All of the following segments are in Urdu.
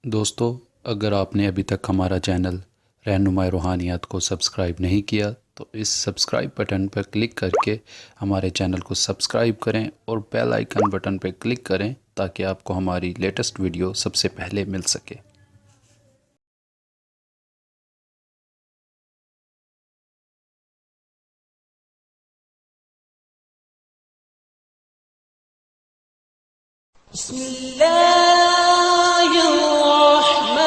دوستو، اگر آپ نے ابھی تک ہمارا چینل رہنمائی روحانیات کو سبسکرائب نہیں کیا تو اس سبسکرائب بٹن پر کلک کر کے ہمارے چینل کو سبسکرائب کریں اور بیل آئیکن بٹن پر کلک کریں تاکہ آپ کو ہماری لیٹسٹ ویڈیو سب سے پہلے مل سکے۔ بسم اللہ الرحمن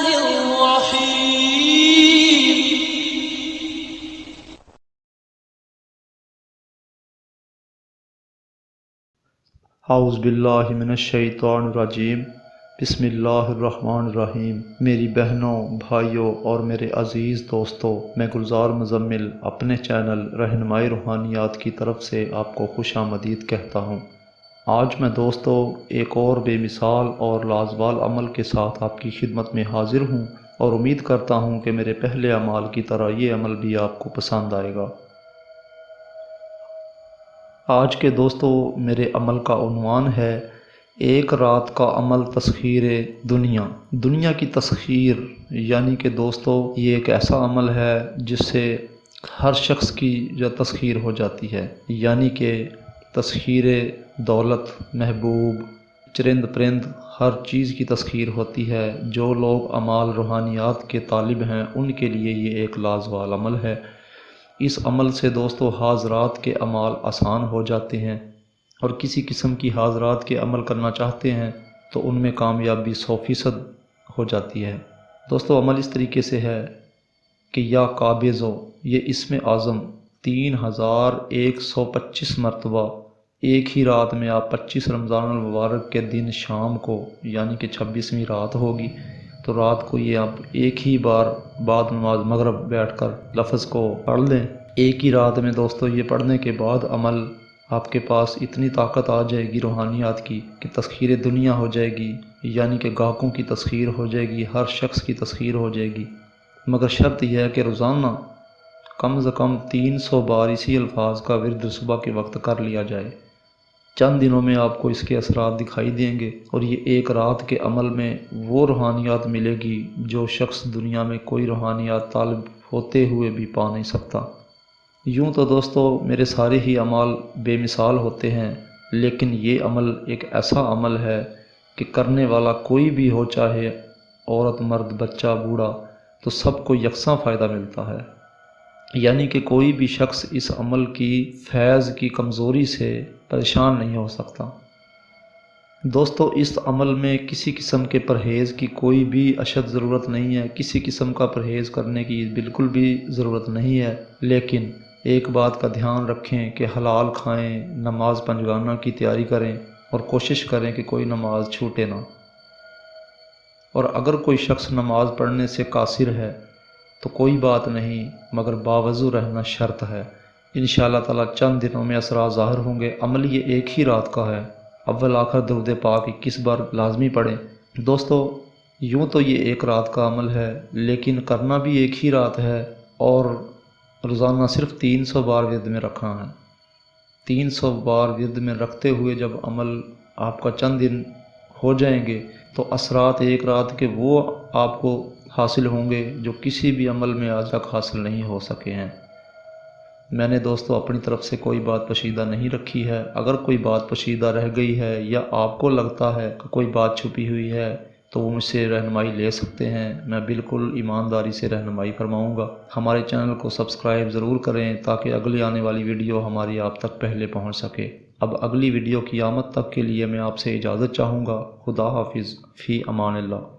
الرحیم۔ اعوذ باللہ من الشیطان الرجیم۔ بسم اللہ الرحمن الرحیم۔ میری بہنوں، بھائیوں اور میرے عزیز دوستوں، میں گلزار مزمل اپنے چینل رہنمائی روحانیات کی طرف سے آپ کو خوش آمدید کہتا ہوں۔ آج میں دوستو ایک اور بے مثال اور لازوال عمل کے ساتھ آپ کی خدمت میں حاضر ہوں اور امید کرتا ہوں کہ میرے پہلے اعمال کی طرح یہ عمل بھی آپ کو پسند آئے گا۔ آج کے دوستو میرے عمل کا عنوان ہے ایک رات کا عمل تسخیر دنیا کی تسخیر، یعنی کہ دوستو یہ ایک ایسا عمل ہے جس سے ہر شخص کی جو تسخیر ہو جاتی ہے، یعنی کہ تسخیر دولت، محبوب، چرند پرند، ہر چیز کی تسخیر ہوتی ہے۔ جو لوگ اعمال روحانیات کے طالب ہیں ان کے لیے یہ ایک لازوال عمل ہے۔ اس عمل سے دوستو حاضرات کے اعمال آسان ہو جاتے ہیں، اور کسی قسم کی حاضرات کے عمل کرنا چاہتے ہیں تو ان میں کامیابی 100% ہو جاتی ہے۔ دوستو عمل اس طریقے سے ہے کہ یا قابضو، یہ اسم اعظم 3125 مرتبہ ایک ہی رات میں آپ 25 رمضان المبارک کے دن شام کو، یعنی کہ 26ویں رات ہوگی، تو رات کو یہ آپ ایک ہی بار بعد نماز مغرب بیٹھ کر لفظ کو پڑھ لیں۔ ایک ہی رات میں دوستو یہ پڑھنے کے بعد عمل آپ کے پاس اتنی طاقت آ جائے گی روحانیات کی کہ تسخیر دنیا ہو جائے گی، یعنی کہ گاہکوں کی تسخیر ہو جائے گی، ہر شخص کی تسخیر ہو جائے گی۔ مگر شرط یہ ہے کہ روزانہ کم از کم 300 بار اسی الفاظ کا ورد صبح کے وقت کر لیا جائے۔ چند دنوں میں آپ کو اس کے اثرات دکھائی دیں گے، اور یہ ایک رات کے عمل میں وہ روحانیات ملے گی جو شخص دنیا میں کوئی روحانیات طالب ہوتے ہوئے بھی پا نہیں سکتا۔ یوں تو دوستو میرے سارے ہی اعمال بے مثال ہوتے ہیں، لیکن یہ عمل ایک ایسا عمل ہے کہ کرنے والا کوئی بھی ہو، چاہے عورت، مرد، بچہ، بوڑھا، تو سب کو یکساں فائدہ ملتا ہے۔ یعنی کہ کوئی بھی شخص اس عمل کی فیض کی کمزوری سے پریشان نہیں ہو سکتا۔ دوستو اس عمل میں کسی قسم کے پرہیز کی کوئی بھی اشد ضرورت نہیں ہے، کسی قسم کا پرہیز کرنے کی بالکل بھی ضرورت نہیں ہے، لیکن ایک بات کا دھیان رکھیں کہ حلال کھائیں، نماز پنجگانہ کی تیاری کریں اور کوشش کریں کہ کوئی نماز چھوٹے نہ۔ اور اگر کوئی شخص نماز پڑھنے سے قاصر ہے تو کوئی بات نہیں، مگر باوضو رہنا شرط ہے۔ انشاءاللہ تعالی چند دنوں میں اثرات ظاہر ہوں گے۔ عمل یہ ایک ہی رات کا ہے، اول آخر درود پاک 21 بار لازمی پڑھیں۔ دوستو یوں تو یہ ایک رات کا عمل ہے، لیکن کرنا بھی ایک ہی رات ہے، اور روزانہ صرف 300 بار ورد میں رکھنا ہے۔ 300 بار ورد میں رکھتے ہوئے جب عمل آپ کا چند دن ہو جائیں گے تو اثرات ایک رات کے وہ آپ کو حاصل ہوں گے جو کسی بھی عمل میں آج تک حاصل نہیں ہو سکے ہیں۔ میں نے دوستو اپنی طرف سے کوئی بات پوشیدہ نہیں رکھی ہے۔ اگر کوئی بات پوشیدہ رہ گئی ہے یا آپ کو لگتا ہے کہ کوئی بات چھپی ہوئی ہے تو وہ مجھ سے رہنمائی لے سکتے ہیں، میں بالکل ایمانداری سے رہنمائی فرماؤں گا۔ ہمارے چینل کو سبسکرائب ضرور کریں تاکہ اگلی آنے والی ویڈیو ہماری آپ تک پہلے پہنچ سکے۔ اب اگلی ویڈیو کی آمد تک کے لیے میں آپ سے اجازت چاہوں گا۔ خدا حافظ، فی امان اللہ۔